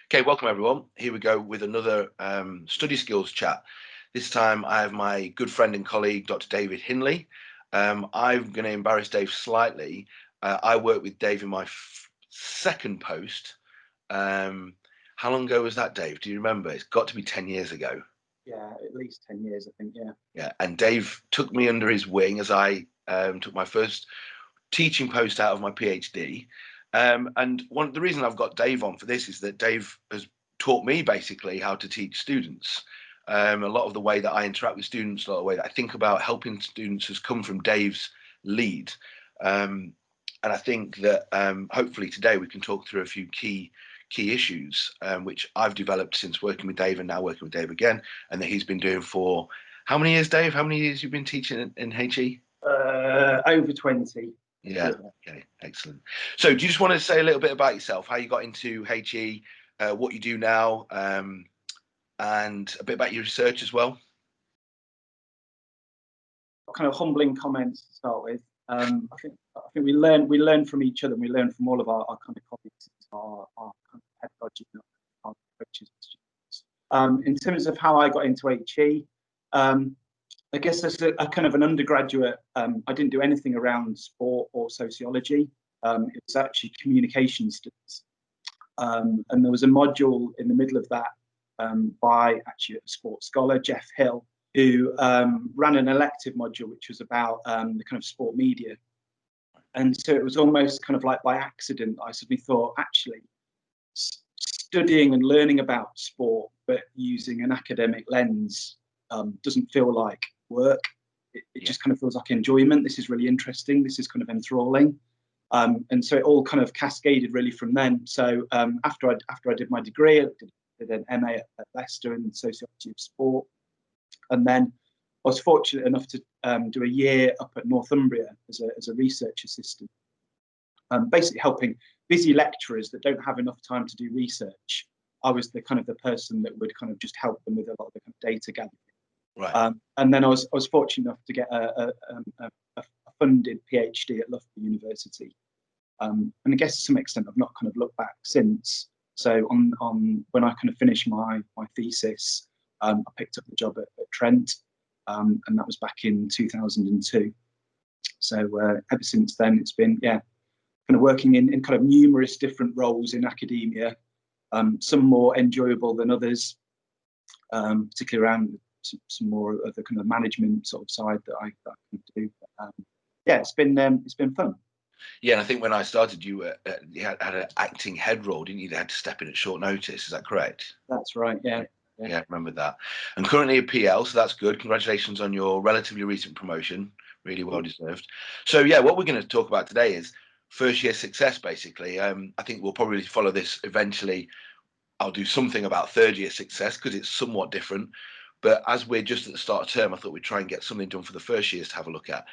Okay, welcome everyone. Here we go with another study skills chat. This time I have my good friend and colleague, Dr. David Hindley. I'm going to embarrass Dave slightly. I worked with Dave in my second post. How long ago was that, Dave? Do you remember? It's got to be 10 years ago. Yeah, at least 10 years, I think, yeah. Yeah, and Dave took me under his wing as I took my first teaching post out of my PhD. And the reason I've got Dave on for this is that Dave has taught me basically how to teach students. A lot of the way that I interact with students, a lot of the way that I think about helping students has come from Dave's lead. And I think that hopefully today we can talk through a few key issues, which I've developed since working with Dave and now working with Dave again, and that he's been doing for how many years, Dave? How many years you've been teaching in HE? Over 20. Yeah. Okay. Excellent. So, do you just want to say a little bit about yourself, how you got into HE, what you do now, and a bit about your research as well? Kind of humbling comments to start with. I think we learn from each other, and we learn from all of our kind of colleagues, our kind of pedagogy, our coaches and students. In terms of how I got into HE, I guess as a kind of an undergraduate, I didn't do anything around sport or sociology. It was actually communication studies. And there was a module in the middle of that by actually a sports scholar, Jeff Hill, who ran an elective module, which was about the kind of sport media. And so it was almost kind of like by accident, I suddenly thought, actually, studying and learning about sport, but using an academic lens doesn't feel like work. It just kind of feels like enjoyment. This is really interesting. This is kind of enthralling. And so it all kind of cascaded really from then. So after I did my degree, I did an MA at Leicester in sociology of sport. And then I was fortunate enough to do a year up at Northumbria as a research assistant, basically helping busy lecturers that don't have enough time to do research. I was the kind of the person that would kind of just help them with a lot of the kind of data gathering. Right. And then I was fortunate enough to get a funded PhD at Loughborough University. And I guess to some extent I've not kind of looked back since. So on when I kind of finished my thesis, I picked up the job at Trent, and that was back in 2002. So ever since then, it's been kind of working in kind of numerous different roles in academia, some more enjoyable than others, particularly around some more of the kind of management sort of side that I can do. It's been fun. Yeah, and I think when I started, you had an acting head role, didn't you? They had to step in at short notice. Is that correct? That's right. Yeah. Yeah, remember that. And currently a PL, so that's good. Congratulations on your relatively recent promotion. Really well deserved. So yeah, what we're going to talk about today is first year success, basically. I think we'll probably follow this eventually. I'll do something about third year success because it's somewhat different. But as we're just at the start of term, I thought we'd try and get something done for the first years to have a look at.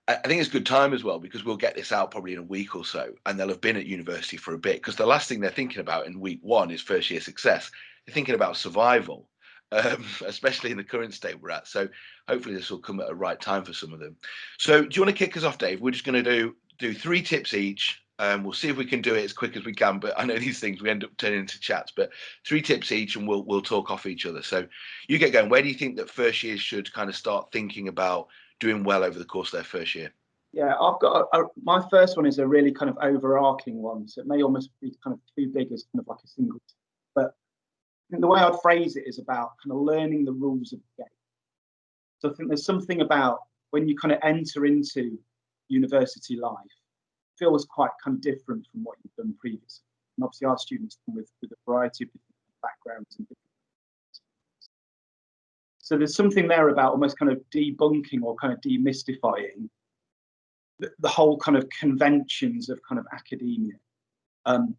I think it's good time as well because we'll get this out probably in a week or so, and they'll have been at university for a bit because the last thing they're thinking about in week one is first year success. They're thinking about survival, especially in the current state we're at. So hopefully this will come at a right time for some of them. So do you want to kick us off, Dave? We're just going to do 3 tips each. We'll see if we can do it as quick as we can, but I know these things we end up turning into chats. But 3 tips each, and we'll talk off each other. So you get going. Where do you think that first years should kind of start thinking about doing well over the course of their first year? Yeah, I've got my first one is a really kind of overarching one, so it may almost be kind of too big as kind of like a single tip. But I think the way I'd phrase it is about kind of learning the rules of the game. So I think there's something about when you kind of enter into university life, it feels quite kind of different from what you've done previously. And obviously our students come with a variety of different backgrounds and different. So there's something there about almost kind of debunking or kind of demystifying the whole kind of conventions of kind of academia. And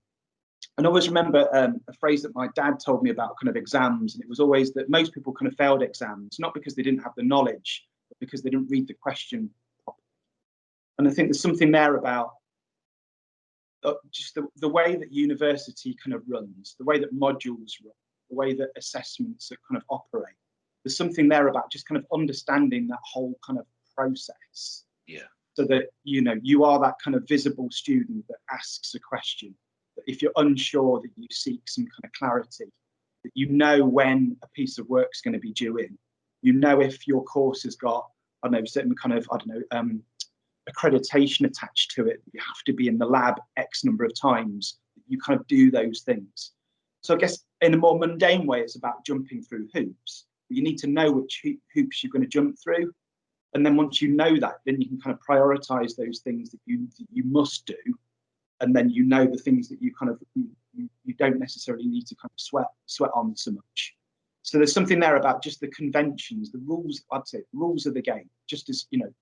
I always remember a phrase that my dad told me about kind of exams, and it was always that most people kind of failed exams, not because they didn't have the knowledge, but because they didn't read the question properly. And I think there's something there about just the way that university kind of runs, the way that modules run, the way that assessments are kind of operate. There's something there about just kind of understanding that whole kind of process. Yeah. So that, you know, you are that kind of visible student that asks a question. that if you're unsure, that you seek some kind of clarity, that you know when a piece of work is going to be due in. You know if your course has got, I don't know, certain kind of, accreditation attached to it. You have to be in the lab X number of times. You kind of do those things. So I guess in a more mundane way, it's about jumping through hoops. You need to know which hoops you're going to jump through. And then once you know that, then you can kind of prioritize those things that you must do. And then you know the things that you kind of, you don't necessarily need to kind of sweat on so much. So there's something there about just the conventions, the rules, I'd say, rules of the game. Just as, you know,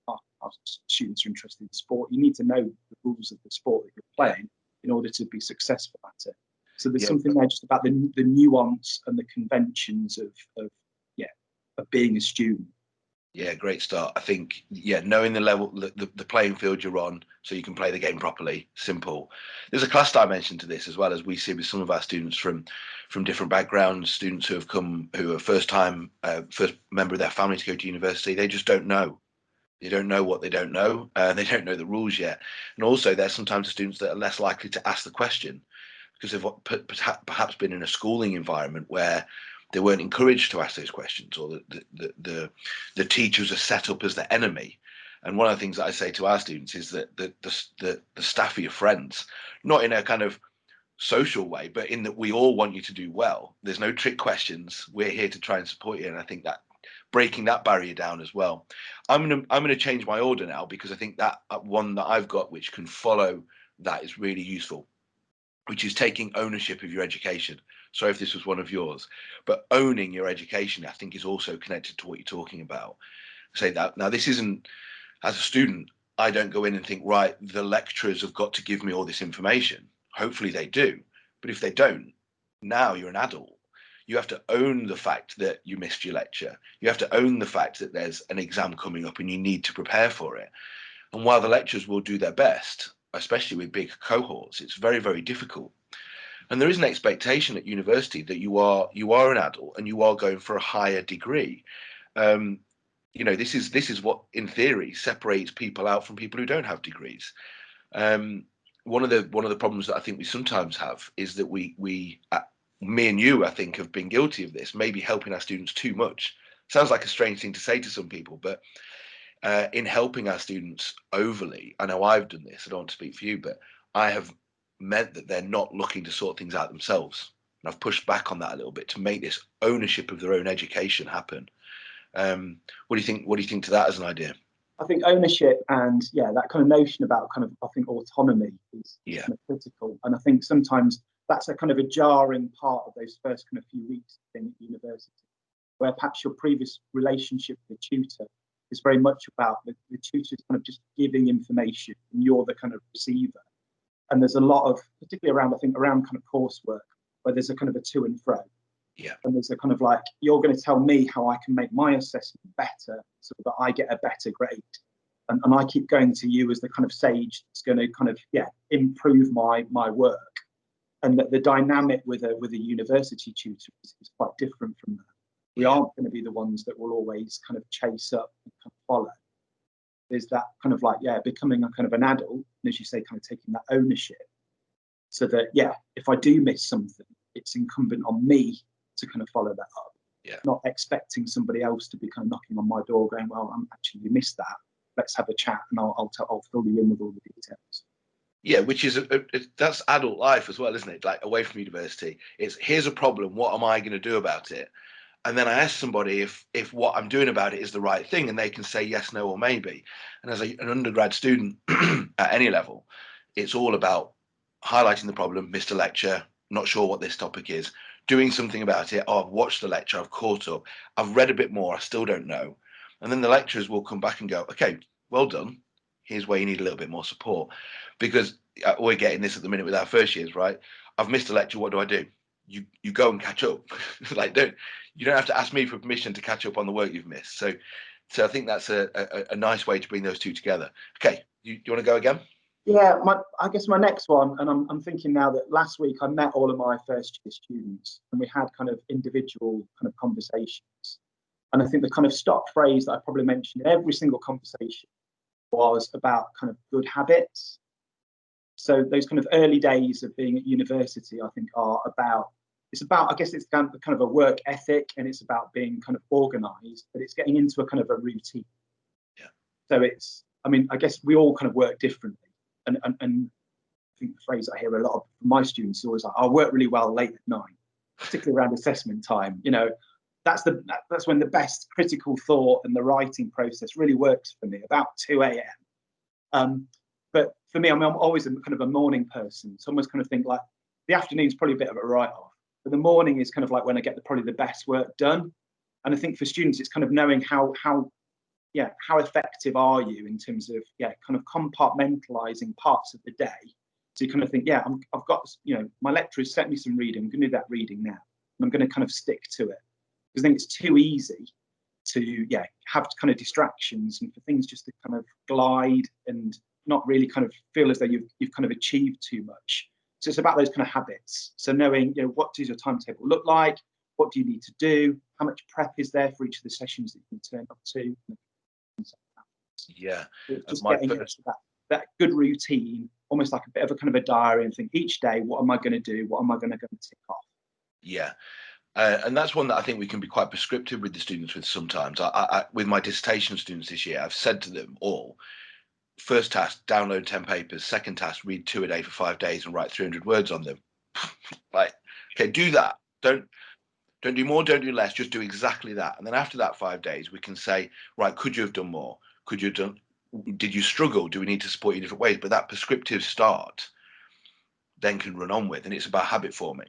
our students are interested in sport, you need to know the rules of the sport that you're playing in order to be successful at it. So there's something there just about the nuance and the conventions of being a student. Yeah, great start. I think, knowing the level, the playing field you're on, so you can play the game properly. Simple. There's a class dimension to this as well, as we see with some of our students from different backgrounds, students who have come, who are first member of their family to go to university. They just don't know. They don't know what they don't know. They don't know the rules yet. And also, there's sometimes students that are less likely to ask the question because they've perhaps been in a schooling environment where they weren't encouraged to ask those questions, or the teachers are set up as the enemy. And one of the things that I say to our students is that the staff are your friends, not in a kind of social way, but in that we all want you to do well. There's no trick questions. We're here to try and support you. And I think that breaking that barrier down as well. I'm gonna change my order now, because I think that one that I've got which can follow that is really useful, which is taking ownership of your education. Sorry if this was one of yours, but owning your education, I think, is also connected to what you're talking about. Say that now, this isn't, as a student, I don't go in and think, right, the lecturers have got to give me all this information. Hopefully they do. But if they don't, now you're an adult. You have to own the fact that you missed your lecture. You have to own the fact that there's an exam coming up and you need to prepare for it. And while the lecturers will do their best, especially with big cohorts, it's very, very difficult. And there is an expectation at university that you are an adult and you are going for a higher degree. This is what, in theory, separates people out from people who don't have degrees. One of the problems that I think we sometimes have is that me and you, I think, have been guilty of this, maybe helping our students too much. Sounds like a strange thing to say to some people, but in helping our students overly, I know I've done this, I don't want to speak for you, but I have meant that they're not looking to sort things out themselves. And I've pushed back on that a little bit to make this ownership of their own education happen. What do you think? What do you think to that as an idea? I think ownership and that kind of notion about kind of, I think, autonomy is kind of critical. And I think sometimes that's a kind of a jarring part of those first kind of few weeks in university, where perhaps your previous relationship with the tutor is very much about the tutor's kind of just giving information and you're the kind of receiver. And there's a lot of, particularly around kind of coursework, where there's a kind of a to and fro. Yeah. And there's a kind of like, you're going to tell me how I can make my assessment better so that I get a better grade. And I keep going to you as the kind of sage that's going to kind of, improve my work. And that the dynamic with a university tutor is quite different from that. We aren't going to be the ones that will always kind of chase up and kind of follow. There's that kind of like, becoming a kind of an adult, and as you say, kind of taking that ownership, so that, if I do miss something, it's incumbent on me to kind of follow that up. Not expecting somebody else to be kind of knocking on my door going, well, you missed that. Let's have a chat and I'll fill you in with all the details. Yeah, which is that's adult life as well, isn't it? Like, away from university, it's, here's a problem. What am I going to do about it? And then I ask somebody if what I'm doing about it is the right thing, and they can say yes, no, or maybe. And as an undergrad student at any level, it's all about highlighting the problem, missed a lecture, not sure what this topic is, doing something about it. Oh, I've watched the lecture, I've caught up, I've read a bit more, I still don't know. And then the lecturers will come back and go, okay, well done. Here's where you need a little bit more support. Because we're getting this at the minute with our first years, right? I've missed a lecture, what do? You go and catch up. Like, you don't have to ask me for permission to catch up on the work you've missed. So I think that's a nice way to bring those two together. Okay, you want to go again? Yeah, I guess my next one, and I'm thinking now that last week I met all of my first year students and we had kind of individual kind of conversations. And I think the kind of stock phrase that I probably mentioned in every single conversation was about kind of good habits. So those kind of early days of being at university, I think, are about, it's about, I guess it's kind of a work ethic, and it's about being kind of organised, but it's getting into a kind of a routine. Yeah. So it's, I mean, I guess we all kind of work differently. And I think the phrase I hear a lot of from my students is always like, I work really well late at night, particularly around assessment time. You know, that's when the best critical thought and the writing process really works for me, about 2 a.m. But for me, I'm always kind of a morning person. So I almost kind of think like the afternoon's probably a bit of a write-off, but the morning is kind of like when I get probably the best work done. And I think for students, it's kind of knowing how effective are you in terms of kind of compartmentalizing parts of the day. So you kind of think, I've got, you know, my lecturer has sent me some reading. I'm going to do that reading now, and I'm going to kind of stick to it, because I think it's too easy to have kind of distractions and for things just to kind of glide and not really kind of feel as though you've kind of achieved too much. So it's about those kind of habits. So knowing, you know, what does your timetable look like? What do you need to do? How much prep is there for each of the sessions that you can turn up to? Yeah. Just getting into that good routine, almost like a bit of a kind of a diary, and think each day, what am I going to do? What am I going to tick off? Yeah. And that's one that I think we can be quite prescriptive with the students with sometimes. I with my dissertation students this year, I've said to them all, first task, download 10 papers. Second task, read 2 a day for 5 days and write 300 words on them. Like, okay, do that. Don't do more, don't do less, just do exactly that. And then after that 5 days, we can say, right, could you have done more? Could you have done, did you struggle? Do we need to support you in different ways? But that prescriptive start then can run on with, and it's about habit forming.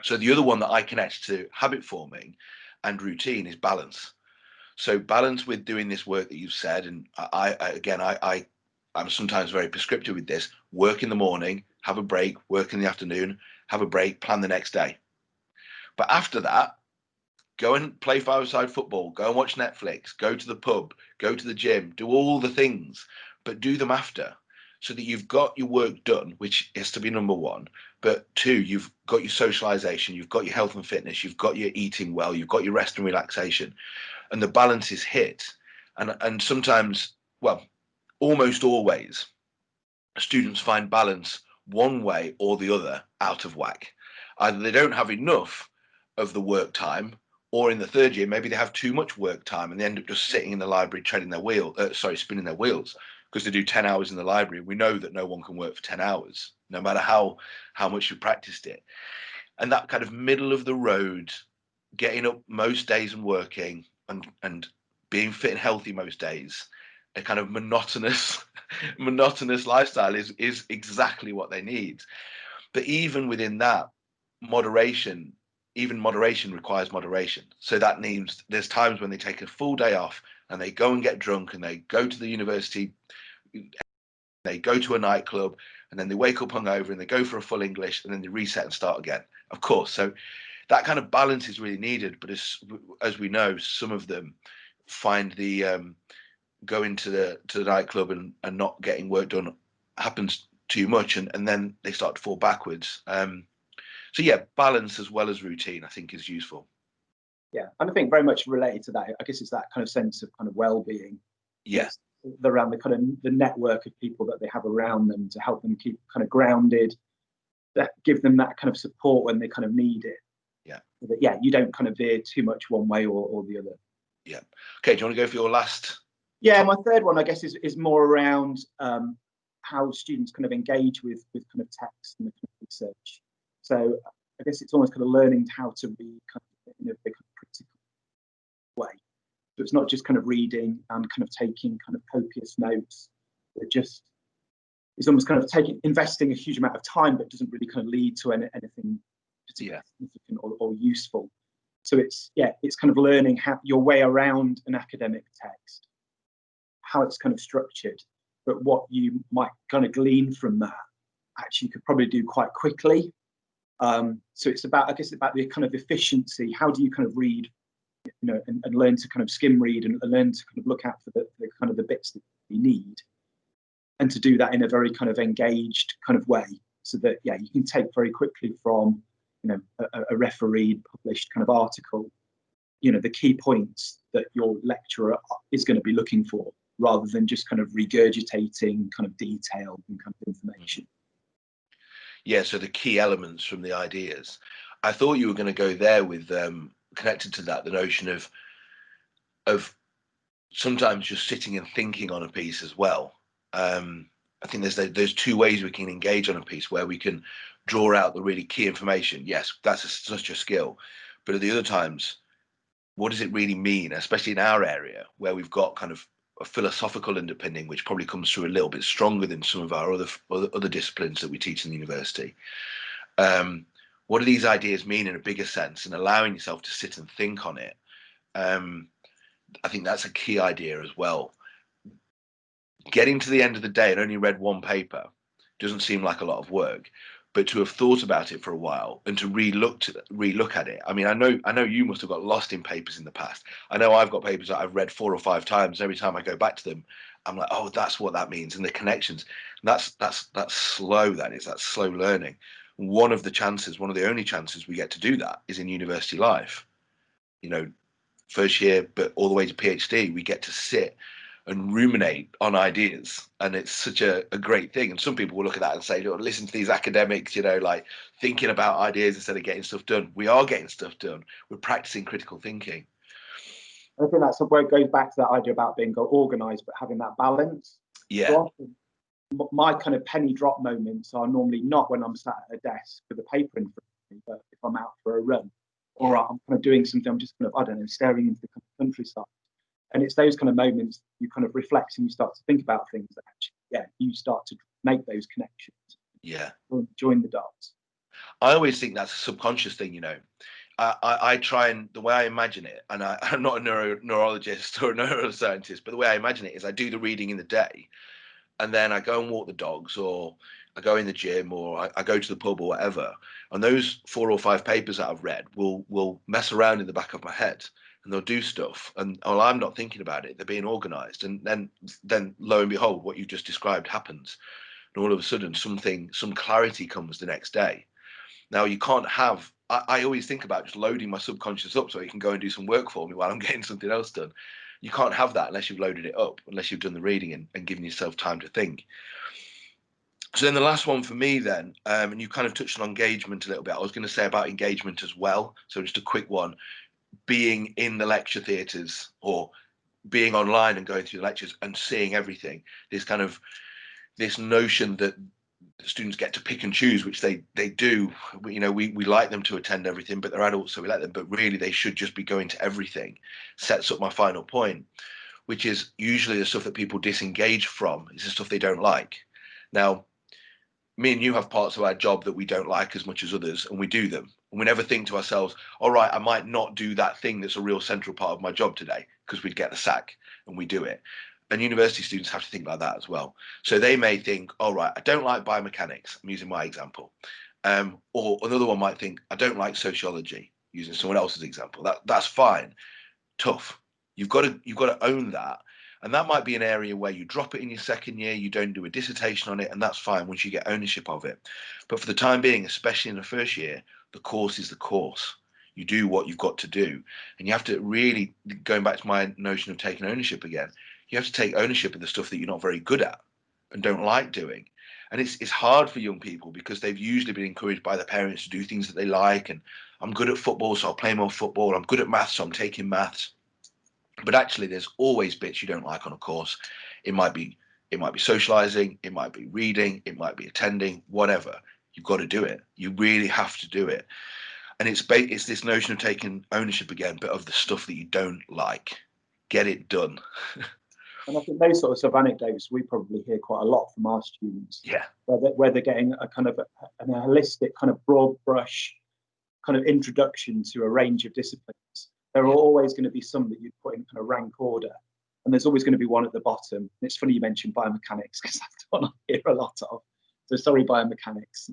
So the other one that I connect to habit forming and routine is balance. So balance with doing this work that you've said, and I'm sometimes very prescriptive with this. Work in the morning, have a break, work in the afternoon, have a break, plan the next day. But after that, go and play five-a-side football, go and watch Netflix, go to the pub, go to the gym, do all the things, but do them after, so that you've got your work done, which has to be number one. But two, you've got your socialization, you've got your health and fitness, you've got your eating well, you've got your rest and relaxation, and the balance is hit. And sometimes, well, almost always, students find balance one way or the other out of whack. Either they don't have enough of the work time, or in the third year, maybe they have too much work time and they end up just sitting in the library, spinning their wheels, because they do 10 hours in the library. We know that no one can work for 10 hours, no matter how much you practiced it. And that kind of middle of the road, getting up most days and working and being fit and healthy most days, a kind of monotonous lifestyle is exactly what they need. But even within that, moderation requires moderation. So that means there's times when they take a full day off and they go and get drunk and they go to the university, they go to a nightclub, and then they wake up hungover and they go for a full English, and then they reset and start again. Of course, so that kind of balance is really needed. But as we know, some of them find the going to the nightclub and not getting work done happens too much, and then they start to fall backwards. So yeah, balance as well as routine, I think, is useful. Yeah, and I think very much related to that, I guess it's that kind of sense of kind of well-being. Yes. Around the kind of the network of people that they have around them to help them keep kind of grounded, that give them that kind of support when they kind of need it. Yeah. So that, you don't kind of veer too much one way or the other. Yeah. Okay, do you want to go for your last? Yeah, my third one, I guess, is more around how students kind of engage with kind of text and the kind of research. So I guess it's almost kind of learning how to read kind of in a kind of critical way. So it's not just kind of reading and kind of taking kind of copious notes. It's almost kind of investing a huge amount of time, but doesn't really kind of lead to anything particularly significant or useful. So it's kind of learning how your way around an academic text, how it's kind of structured, but what you might kind of glean from that actually you could probably do quite quickly. So it's about, I guess, about the kind of efficiency. How do you kind of read, and learn to kind of skim read and learn to kind of look out for the kind of the bits that you need, and to do that in a very kind of engaged kind of way, so that you can take very quickly from a refereed published kind of article, the key points that your lecturer is going to be looking for, rather than just kind of regurgitating kind of detail and kind of information. Yeah, so the key elements from the ideas. I thought you were going to go there with connected to that, the notion of sometimes just sitting and thinking on a piece as well. I think there's two ways we can engage on a piece, where we can draw out the really key information. Yes, that's such a skill, but at the other times, what does it really mean, especially in our area where we've got kind of a philosophical underpinning, which probably comes through a little bit stronger than some of our other disciplines that we teach in the university. What do these ideas mean in a bigger sense, and allowing yourself to sit and think on it? I think that's a key idea as well. Getting to the end of the day and only read one paper doesn't seem like a lot of work, but to have thought about it for a while and to relook at it. I mean, I know you must have got lost in papers in the past. I know I've got papers that I've read 4 or 5 times. Every time I go back to them, I'm like, oh, that's what that means, and the connections. And that's slow. That's slow learning. One of the only chances we get to do that is in university life. You know, first year, but all the way to PhD, we get to sit and ruminate on ideas, and it's such a great thing. And some people will look at that and say, oh, listen to these academics, like thinking about ideas instead of getting stuff done. We are getting stuff done. We're practicing critical thinking. I think that's where it goes back to that idea about being organized but having that balance. Yeah. So often, my kind of penny drop moments are normally not when I'm sat at a desk with a paper in front of me, but if I'm out for a run, or I'm kind of doing something, I'm just kind of, I don't know, staring into the countryside. And it's those kind of moments you kind of reflect and you start to think about things that actually, you start to make those connections. Yeah. Join the dots. I always think that's a subconscious thing, I try, and the way I imagine it, and I'm not a neurologist or a neuroscientist, but the way I imagine it is I do the reading in the day, and then I go and walk the dogs, or I go in the gym, or I go to the pub or whatever. And those 4 or 5 papers that I've read will mess around in the back of my head, and they'll do stuff. And I'm not thinking about it. They're being organised. And then lo and behold, what you just described happens. And all of a sudden, some clarity comes the next day. Now, you can't have, I always think about just loading my subconscious up so it can go and do some work for me while I'm getting something else done. You can't have that unless you've loaded it up, unless you've done the reading and given yourself time to think. So then the last one for me then, and you kind of touched on engagement a little bit. I was going to say about engagement as well. So just a quick one, being in the lecture theatres or being online and going through the lectures and seeing everything. This notion that students get to pick and choose, which they do. We like them to attend everything, but they're adults, so we let them. But really, they should just be going to everything. Sets up my final point, which is usually the stuff that people disengage from. Is the stuff they don't like. Now, me and you have parts of our job that we don't like as much as others, and we do them. And we never think to ourselves, all right, I might not do that thing that's a real central part of my job today, because we'd get the sack, and we do it. And university students have to think like that as well. So they may think, all right, I don't like biomechanics. I'm using my example. Or another one might think, I don't like sociology, using someone else's example. That's fine. Tough. You've got to own that. And that might be an area where you drop it in your second year, you don't do a dissertation on it, and that's fine once you get ownership of it. But for the time being, especially in the first year, the course is the course. You do what you've got to do. And you have to really, going back to my notion of taking ownership again, you have to take ownership of the stuff that you're not very good at and don't like doing. And it's hard for young people because they've usually been encouraged by their parents to do things that they like. And I'm good at football, so I'll play more football. I'm good at maths, so I'm taking maths. But actually, there's always bits you don't like on a course. It might be socializing, it might be reading, it might be attending, whatever. You've got to do it. You really have to do it. And it's this notion of taking ownership again, but of the stuff that you don't like. Get it done. And I think those sorts of anecdotes we probably hear quite a lot from our students. Yeah. Where they're getting a kind of a holistic, kind of broad brush kind of introduction to a range of disciplines. There are always going to be some that you put in kind of rank order, and there's always going to be one at the bottom. And it's funny you mentioned biomechanics, because that's one I hear a lot of. So sorry, biomechanics.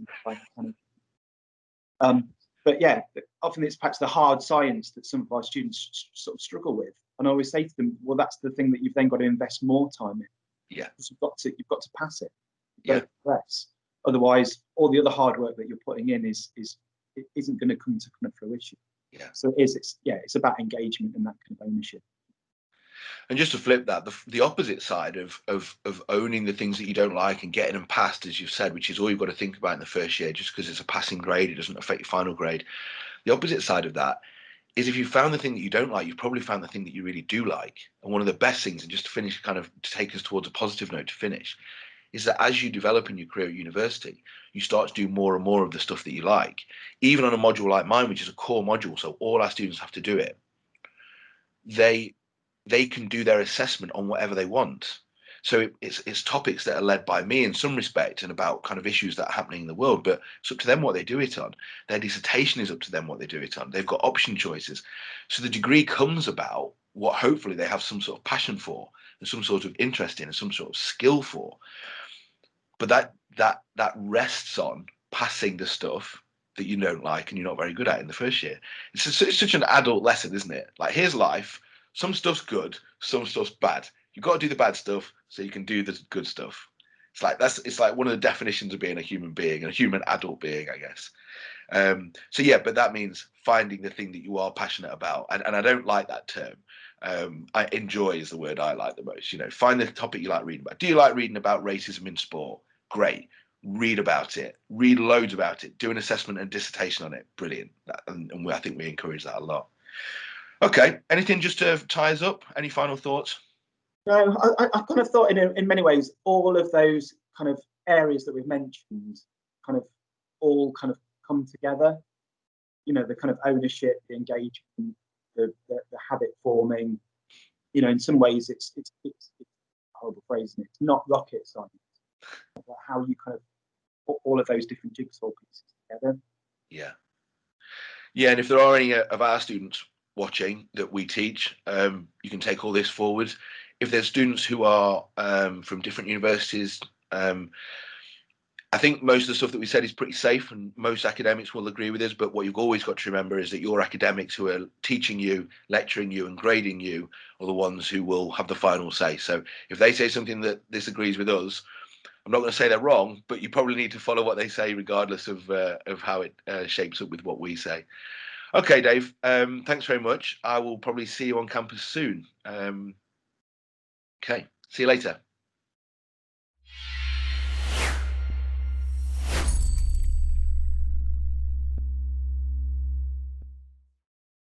But yeah, often it's perhaps the hard science that some of our students sort of struggle with. And I always say to them, well, that's the thing that you've then got to invest more time in. Yeah. You've got to pass it. You've got to progress. Otherwise, all the other hard work that you're putting in isn't going to come to kind of fruition. Yeah. So it's about engagement and that kind of ownership. And just to flip that, the opposite side of owning the things that you don't like and getting them passed, as you've said, which is all you've got to think about in the first year, just because it's a passing grade, it doesn't affect your final grade. The opposite side of that is if you found the thing that you don't like, you've probably found the thing that you really do like. And one of the best things, and just to finish, kind of to take us towards a positive note to finish, is that as you develop in your career at university, you start to do more and more of the stuff that you like. Even on a module like mine, which is a core module, so all our students have to do it, they can do their assessment on whatever they want. So it's topics that are led by me in some respect and about kind of issues that are happening in the world, but it's up to them what they do it on. Their dissertation is up to them what they do it on. They've got option choices. So the degree comes about what hopefully they have some sort of passion for and some sort of interest in and some sort of skill for. But that rests on passing the stuff that you don't like and you're not very good at in the first year. It's such an adult lesson, isn't it? Like, here's life. Some stuff's good, some stuff's bad. You've got to do the bad stuff so you can do the good stuff. It's like one of the definitions of being a human being, a human adult being, I guess. So yeah, but that means finding the thing that you are passionate about, and I don't like that term. I enjoy is the word I like the most. You know, find the topic you like reading about. Do you like reading about racism in sport? Great. Read about it. Read loads about it. Do an assessment and dissertation on it. Brilliant. And I think we encourage that a lot. Okay. Anything just to tie us up? Any final thoughts? No, I kind of thought in many ways all of those kind of areas that we've mentioned kind of all kind of come together. You know, the kind of ownership, the engagement, the habit forming. You know, in some ways it's a horrible phrase, and it's not rocket science. But how you kind of put all of those different jigsaw pieces together. Yeah. Yeah, and if there are any of our students watching that we teach, you can take all this forward. If there's students who are from different universities, I think most of the stuff that we said is pretty safe, and most academics will agree with us. But what you've always got to remember is that your academics who are teaching you, lecturing you, and grading you are the ones who will have the final say. So if they say something that disagrees with us, I'm not going to say they're wrong, but you probably need to follow what they say, regardless of how it shapes up with what we say. Okay, Dave. Thanks very much. I will probably see you on campus soon. Okay. See you later.